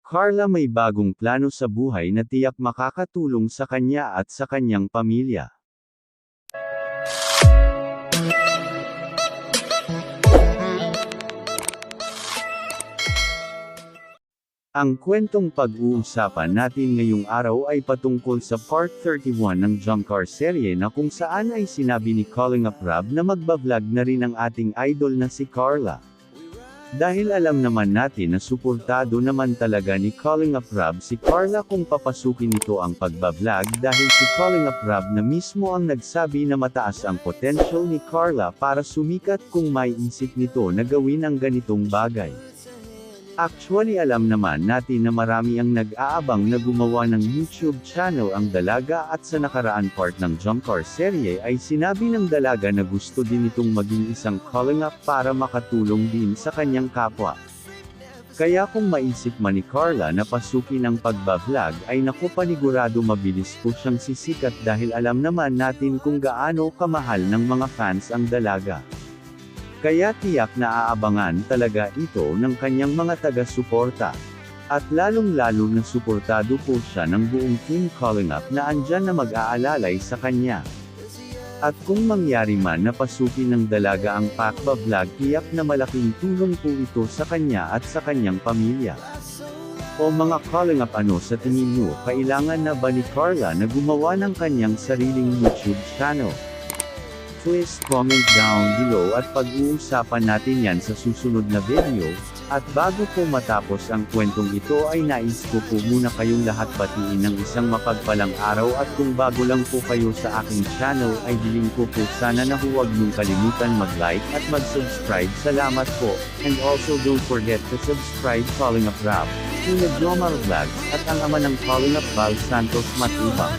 Carla may bagong plano sa buhay na tiyak makakatulong sa kanya at sa kanyang pamilya. Ang kwentong pag-uusapan natin ngayong araw ay patungkol sa Part 31 ng Jump Car serye na kung saan ay sinabi ni Calling Up Rob na magbablog na rin ang ating idol na si Carla. Dahil alam naman natin na suportado naman talaga ni Calling Up Rob si Carla kung papasukin nito ang pagbablog dahil si Calling Up Rob na mismo ang nagsabi na mataas ang potential ni Carla para sumikat kung may isip nito na gawin ang ganitong bagay. Actually alam naman natin na marami ang nag-aabang na gumawa ng YouTube channel ang dalaga at sa nakaraan part ng Jump Car serye ay sinabi ng dalaga na gusto din itong maging isang calling up para makatulong din sa kanyang kapwa. Kaya kung maisip man ni Carla na pasukin ang pagbablog ay naku panigurado mabilis po siyang sisikat dahil alam naman natin kung gaano kamahal ng mga fans ang dalaga. Kaya tiyak na aabangan talaga ito ng kanyang mga taga-suporta. At lalong-lalo na suportado po siya ng buong team Calling Up na andyan na mag-aalalay sa kanya. At kung mangyari man na pasukin ng dalaga ang pagbablog tiyak na malaking tulong po ito sa kanya at sa kanyang pamilya. O mga Calling Up ano sa tingin nyo kailangan na ba ni Carla na gumawa ng kanyang sariling YouTube channel? Please comment down below at pag-uusapan natin yan sa susunod na video, at bago po matapos ang kwentong ito ay nais ko po muna kayong lahat batiin ng isang mapagpalang araw at kung bago lang po kayo sa aking channel ay hiling ko po sana na huwag niyong kalimutan mag-like at mag-subscribe. Salamat po, and also don't forget to subscribe Calling Up Rob, Tuna Jomar Vlogs at ang ama ng Calling Up Val Santos Matubang.